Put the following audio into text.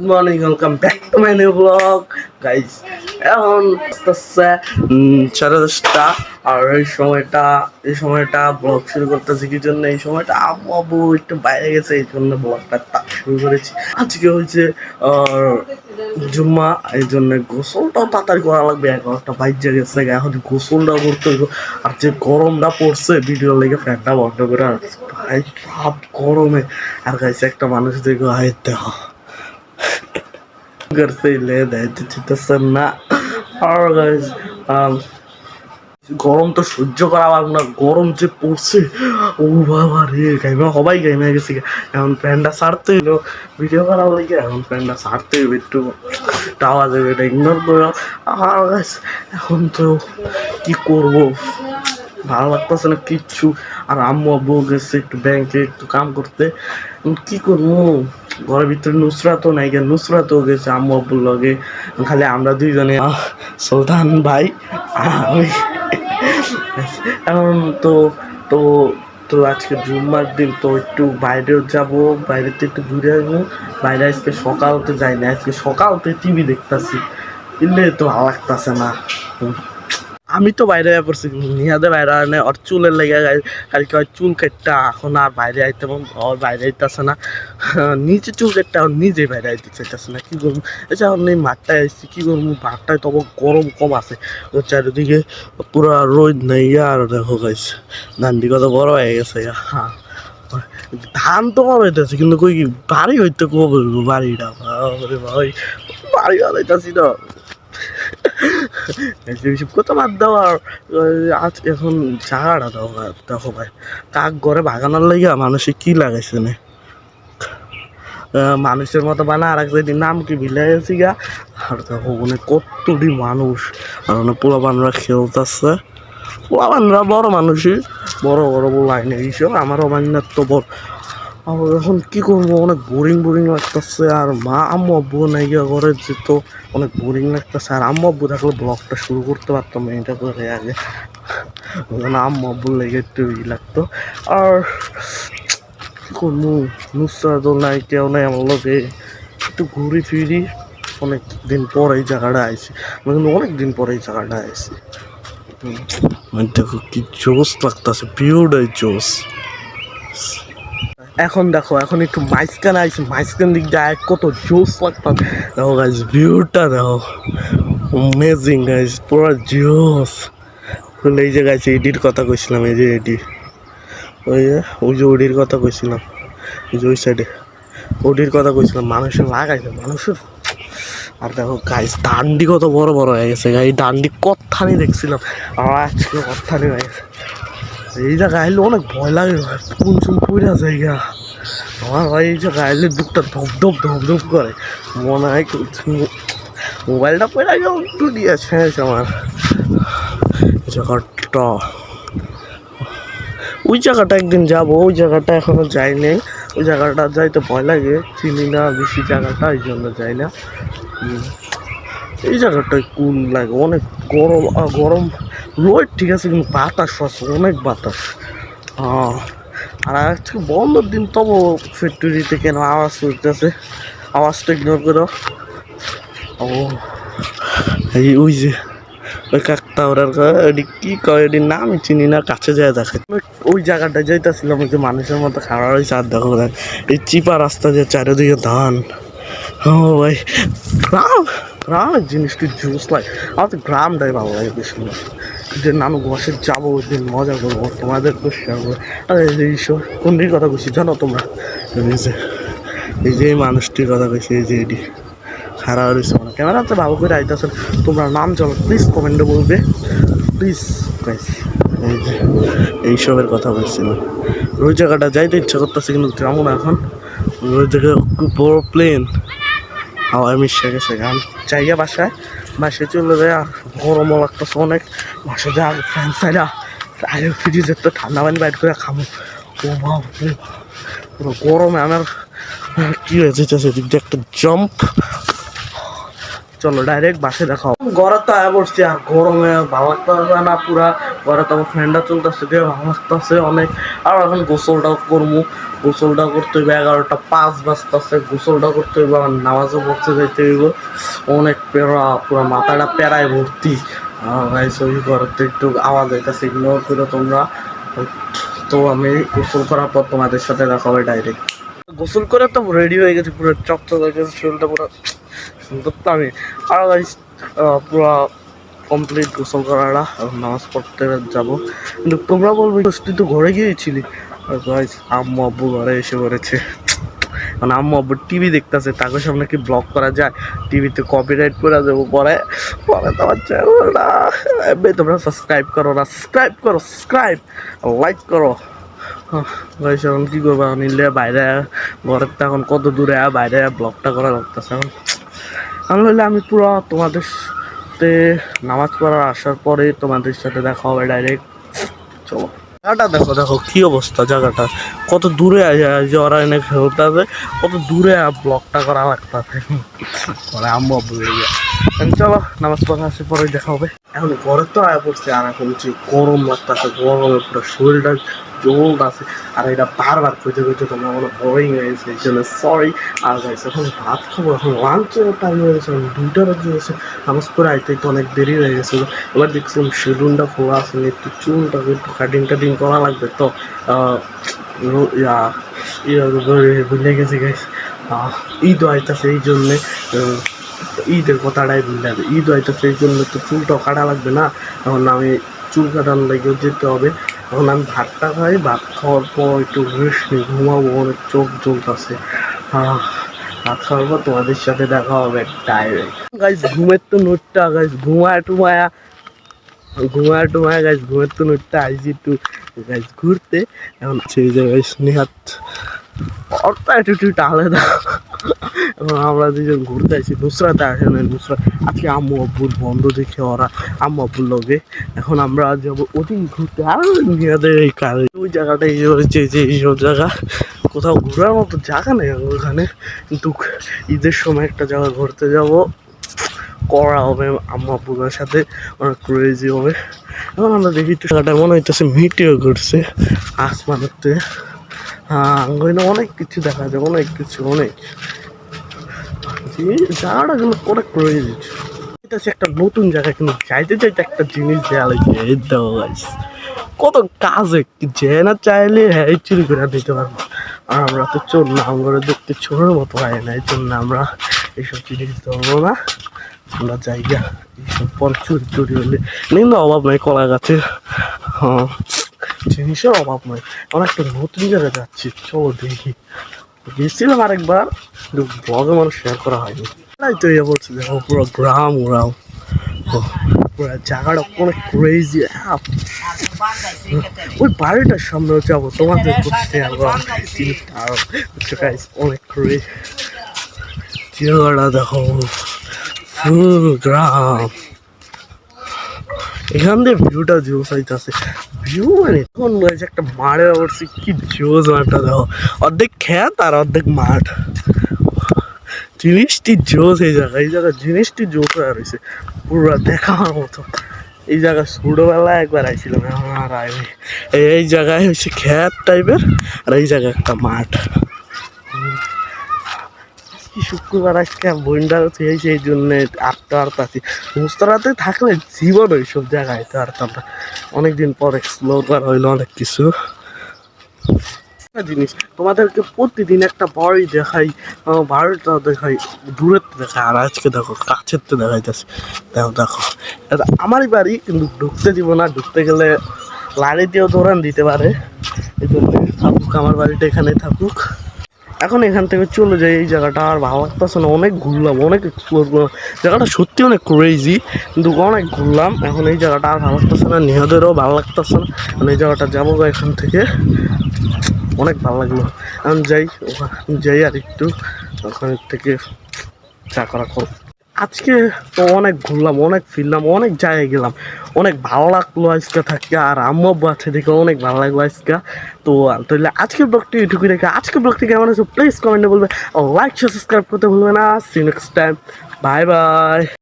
Morning, welcome back to my new blog guys. এখন আসতেছে 10:30 আর এই সময়টা ব্লগ শুরু করতেছি কি জন্য? এই সময়টা আব্বু আব্বু একটু বাইরে গেছে, এই জন্য ব্লগটা শুরু করেছি। আজকে হয়েছে জুম্মা, এই জন্য গোসলটাও তাড়াতাড়ি করা লাগবে। 11টা বাইরে গেছে, এখন গোসলটাও করতে হইব। আর যে গরমটা পড়ছে, ভিডিও লেগে ফ্যানটা বন্ধ করে ভাই সব গরমে। আর গাইছে একটা মানুষ দেখো হাই দেওয়া करते ले देते না। আর গাইস গরম তো সহ্য করা পারবো না, গরম যে পড়ছে ও বাবা রে, গাইমা সবাই গাইমা গেছে। এখন প্যান্টটা ছাড়তে হইলো ভিডিও করা লাগে, এখন প্যান্টটা ছাড়তে হইবে, একটু আওয়াজ হবে, এটা ইগনোর করো। আর গাইস এখন তো কি করব, ভালো লাগতেছে না কিচ্ছু। আর আম্মু আব্বু গেছে একটু ব্যাংকে একটু কাম করতে, কি করবো? ঘরের ভিতরে নুসরাতও নাই, নুসরাতও গেছে আম্মু আব্বুর লগে, খালি আমরা দুইজনে, সুলতান ভাই আমি। এখন তো তো তো আজকে জুম্মার দিন, তো একটু বাইরেও যাব, বাইরেতে একটু ঘুরে আসবো। বাইরে আজকে সকালতে যাই না, আজকে সকালতে টিভি দেখতেছি, কিন্তু তো ভালো লাগতেছে না। আমি তো বাইরে পড়ছি, নিহাদে বাইরে আনে ওর চুলের লেগে কালকে ওই চুল কেটটা, এখন আর বাইরে আইতে ওর বাইরে আইতেছে না। নিচে চুল কেটটা ওর নিজে বাইরে আইতে চাইতেছে না, কি করবো? আচ্ছা এখন এই মাঠটায় আসছি, কি করবো? মাঠটায় তবু গরম কম আছে, চারিদিকে পুরো রোদ নেই। আর দেখো গাইছে ধান দিকে তো বড় হয়ে গেছে। হ্যাঁ, ধান তো বড় হইতেছে, কিন্তু কই কি বাড়ি হইতে কবে বাড়িটা? ভাই বাড়ি বানাইতেছি না, এইসব কথা বাদ দাও। আর আজ এখন জায়গাটা দাও, দেখো ভাই কাক ঘরে বাগানোর লাগিয়া মানুষে কি লাগাইছে না, মানুষের মতো বানা। আর এক সাইডের নাম কি ভিলাই আছি গা। আর দেখো মানে কতটি মানুষ, আর মানে পোলা বানরা খেলতেছে। পোলা বানরা বড় মানুষই, বড় বড় লাইনে এইসব আমার অমান্যার তো বড়। আর এখন কি করবো, অনেক বোরিং বোরিং লাগতেছে। আর মা আম্মু আব্বু নাই গিয়া ঘরে যেত, অনেক বোরিং লাগতেছে। আর আম্মু আব্বু থাকলে ব্লগটা শুরু করতে পারতাম এটা করে আগে, আম্মু আব্বুর লেগে একটু ই লাগতো। আর কি করবো, নুসরাত নাই, কেউ নাই আমার লোকে, একটু ঘুরি ফিরি। অনেক দিন পর এই জায়গাটা আইসি, আমি কিন্তু অনেক দিন পর এই জায়গাটা আইসি। দেখো কি জোস লাগতেছে, ভিউটাই জোস। এখন দেখো, এখন একটু মাঝখানে আইসি, মাঝখান দিক দিয়ে কত জোস লাগতাম। দেখো গাইজ ভিউটা দেখো, অ্যামেজিং গাইজ, পুরো জোস। এই যে গাইছে এডির কথা কইছিলাম, এই যে এডি, ওই যে ওডির কথা কইছিলাম, ওই যে ওই সাইডে ওডির কথা কইছিলাম, মানুষের লাগাইছে মানুষের। আর দেখো গাইজ ডান্ডি কত বড় বড় হয়ে গেছে, এই ডান্ডি কথানি দেখছিলাম, আর আজকে কথানি হয়ে গেছে। এই জায়গায় আইলে অনেক ভয় লাগে, কোন চুন পড়া জায়গা। আমার ভাই এই জায়গায় আইলে বুকটা ধপ ধপ করে, মনে হয় মোবাইলটা পড়ে গেল একটু দিয়ে শেষ আমার। জায়গাটা, ওই জায়গাটা একদিন যাবো, ওই জায়গাটা এখনো যাই নাই। ওই জায়গাটা যাইতে ভয় লাগে, চিনি না বেশি জায়গাটা, এই জন্য যাই না। এই জায়গাটায় কুল লাগে, অনেক গরম। গরম রোদ ঠিক আছে, কিন্তু বাতাস আছে, অনেক বাতাস। আর আজকে বন্ধের দিন, তবু ফ্যাক্টরিতে কেন আওয়াজ করতেছে, আওয়াজটা ইগনোর করো। ও এই ওই যে ওই কাকটা, ওরা কি কয় এটির নাম চিনি না, কাছে যায় দেখে। ওই জায়গাটায় যাইতেছিলাম, ওই যে মানুষের মতো খাওয়া হয়েছে। আর দেখো এই চিপা রাস্তা, যে চারিদিকে ধান। ও ভাই গ্রাম, গ্রামের জিনিসটি জুস লাগে, আমার তো গ্রামটাই ভালো লাগে বেশি। যে নানু বসে যাবো, ওই দিন মজা করবো, তোমাদেরকে শেয়ার করবো। আরে এইসব কোনটির কথা কইছি জানো তোমরা? এই যে মানুষটির কথা কইছি, এই যে এটি খারাপ হয়েছে, মানে ক্যামেরাতে ভালো করে আইতেছে। তোমরা নাম চলো প্লিজ, কমেন্টে বলবে প্লিজ। এই যে এইসবের কথা বলছিলাম, ওই জায়গাটা যাইতে ইচ্ছা করতেছে, কিন্তু যাবো না এখন। ওই জায়গায় বড় প্লেন, হাওয়ায় মিশে গেছে। গান জায়গা বাসায় চলে যায়, আর গরমও লাগতেছে অনেক। বাসায় যা ফ্যান সাইডা ফ্রিজের তো ঠান্ডা পানি বাইট করে খাবো। ও বাবা পুরো গরমে আমার কি হয়েছে, দিক দিয়ে একটা জাম্প চলো ডাইরেক্ট বাসে দেখাও। ঘরে তো আয়া পড়ছি আর গরমে ভালো লাগতেছে না পুরা। ঘরে তো আমার ফ্রেন্ডরা চলতেছে দিয়ে ভালো লাগতেছে অনেক। আর এখন গোসলটাও করবো, গোসলটা করতে হইবে 11:05 বাজতেছে, গোসলটা করতে হইবে, আমার নামাজও পড়তে যাইতে হইব। অনেক পেড়া, পুরা মাথাটা পেড়ায় ভর্তি। ওই ঘরেতে একটু আওয়াজ হইতেছে, ইগনোর করে তোমরা। তো আমি গোসল করার পর তোমাদের সাথে দেখা হবে ডাইরেক্ট। গোসল করে তো রেডি হয়ে গেছে, পুরো চকচক হয়ে গেছে, শরীরটা পুরো সুন্দর। তো আমি আর পুরো কমপ্লিট গোসল করাটা, এখন নামাজ পড়তে যাবো। কিন্তু তোমরা বলবো তুই তো ঘরে গিয়েছিলি। আম্মু আব্বু ঘরে এসে পড়েছে, মানে আম্মু আব্বু টিভি দেখতেছে, তাকে সামনে কি ব্লগ করা যায়? টিভিতে কপিরাইট করে দেবো পরে। পরে তোমার চ্যানেলটা তোমরা সাবস্ক্রাইব করো না, সাবস্ক্রাইব করো, সাবস্ক্রাইব লাইক করো। ভাইস এখন কী করবো, নিলে বাইরে ঘরের তো এখন কত দূরে বাইরে ব্লগটা করা লাগতেছে। এখন আমি হইলে আমি পুরো তোমাদের সাথে নামাজ পড়ার আসার পরে তোমাদের সাথে দেখা হবে ডাইরেক্ট। চলো জায়গাটা দেখো, দেখো কি অবস্থা জায়গাটা, কত দূরে ওরা এনে খেলতে হবে, কত দূরে ব্লগটা করা লাগতেছে। পরে আম্মু আব্বু চলো নামাজ পড়া আসার পরে দেখা হবে। এখন ঘরে তো আয়া পড়ছে আর এখন যে গরম লাগতেছে, গরমে পুরো শরীরটা জোর আছে। আর এটা বারবার কইতে কইতে তোমরা মনে বোরিং হয়ে গেছে, এই জন্য সরি। আর গাইছে এখন ভাত খাবো, এখন লাঞ্চের টাইম হয়ে গেছে, 2টা বাজে গেছে। নামাজ পড়ে আইতে তো অনেক দেরি হয়ে গেছে। এবার দেখছিলাম সেলুনটা খোলা আছে, একটু চুলটাকে একটু কাটিং টাটিং করা লাগবে। তো ভুলে গেছে গাইছে, ঈদ আইতাছে এই জন্যে, ঈদের কথাটাই ভুলে যাবে। ঈদ আইতাছে এই জন্য তো চুলটাও কাটা লাগবে না। এখন আমি চুল কাটানোর লাগেও যেতে হবে। এখন আমি ভাতটা খাই, ভাত খাওয়ার পর একটু রেস্ট নিই, ঘুমাবো, অনেক চোখ জ্বলতেছে। ভাত খাওয়ার পর তোমাদের সাথে দেখা হবে ডাইরেক্ট। গাইজ ঘুমের তো নোটটা গাইজ ঘুমায় টুমায়া গাইজ ঘুমের তো নোটটা আইছি একটু গাইজ ঘুরতে। এখন সেই জায়গায় স্নেহাত অর্থা অ্যাটিটিউডটা আলাদা। এবং আমরা দুজন ঘুরতে আসি, নুসরাত আসে না, নুসরাত আজকে আম্মু আব্বুর বন্ধ দেখে ওরা আম্মু আব্বুর লগে এখন আমরা যাবো ওদিন ঘুরতে। আর মেয়েদের এই কাজে ওই জায়গাটা এই হচ্ছে যে এইসব জায়গা কোথাও ঘোরার মতো জায়গা নেই ওখানে। কিন্তু ঈদের সময় একটা জায়গা ঘুরতে যাব, করা হবে আম্মু আব্বুর সাথে, অনেক ক্রেজি হবে। এখন আমরা দেখি একটু জায়গাটা মনে হইতেছে মিটিও ঘুরছে আসমানেতে। অনেক কিছু দেখা যায়, অনেক কিছু, অনেক জায়গাটা কিন্তু অনেক ক্রেজি। এটা একটা নতুন জায়গা, কিন্তু যাইতে চাইতে একটা জিনিস দেওয়া লাগছে, এই দেওয়া গাইছে কত কাজে যে না চাইলে হ্যাঁ চুরি করে দিতে পারবো। আর আমরা তো চোর না, আমরা দেখতে চোরের মতো হয় না, এই জন্য আমরা এইসব জিনিস ধরবো না। আমরা জায়গা এইসব পর চুরি চুরি হলে নিম্ন অভাব নয়, কলা গাছের জিনিসের অভাব নয়। আমরা একটা নতুন জায়গায় যাচ্ছি, চলো দেখি। গেছিলাম আরেকবার, কিন্তু ব্লগে মানুষ শেয়ার করা হয়নি। তাই তো ইয়ে বলছি দেখো পুরো গ্রাম ওরাও, পুরো জায়গাটা অনেক ক্রেজি। ওই বাড়িটার সামনে যাবো, তোমাদের শেয়ার করা জিনিসটা আরো অনেক ক্রেজি। জায়গাটা দেখো ফুল গ্রাম, এখান দিয়ে ভিউটা জোস আইতাছে। ভিউ মানে কোন একটা মাঠে পড়ছি, কি জোস মাঠটা দেখো, অর্ধেক খেত আর অর্ধেক মাঠ। জিনিসটি জোস, এই জায়গায় জিনিসটি জোস হয়ে রয়েছে পুরো দেখার মতো। এই জায়গায় ছোটবেলায় একবার আইছিলাম, এখন আর আইনি। এই জায়গায় হচ্ছে খেত টাইপের, আর এই জায়গায় একটা মাঠ। শুক্রবার আজকে বন্ডার সেই জন্যে আটটা আছি। মুস্তরাতে থাকলে জীবন ওইসব জায়গায় তো আর আমরা অনেকদিন পর এক্সপ্লোর করা হইলো অনেক কিছু জিনিস। তোমাদেরকে প্রতিদিন একটা বাড়ি দেখাই, বাড়িটা দেখাই, দূরের তো দেখাই, আর আজকে দেখো কাছের তো দেখাইতেছে। দেখো দেখো এটা আমারই বাড়ি, কিন্তু ঢুকতে দিব না, ঢুকতে গেলে লাড়িতেও দৌড়ান দিতে পারে। এই জন্য থাকুক আমার বাড়িটা এখানেই থাকুক। এখন এখান থেকে চলে যাই, এই জায়গাটা আর ভালো লাগতেছে না, অনেক ঘুরলাম, অনেক এক্সপ্লোর করলাম, জায়গাটা সত্যি অনেক ক্রেজি, কিন্তু অনেক ঘুরলাম। এখন এই জায়গাটা আর ভালো লাগতেছে না, নিহদেরও ভালো লাগতেছে না। মানে এই জায়গাটা যাবো এখান থেকে, অনেক ভালো লাগলো। এখন যাই, ওখানে যাই আর একটু ওখান থেকে চা করা করো। আজকে তো অনেক ঘুরলাম, অনেক ফিরলাম, অনেক জায়গায় গেলাম, অনেক ভালো লাগলো আজকে থাকতে। আর আম্মু আব্বু আছে দেখে অনেক ভালো লাগলো আজকে। তো তাহলে আজকের ব্লগটি এটুকুই রেখে, আজকের ব্লগটি কেমন আছে প্লিজ কমেন্টে বলবে, লাইক সাবস্ক্রাইব করতে ভুলবে না। See next time, bye by.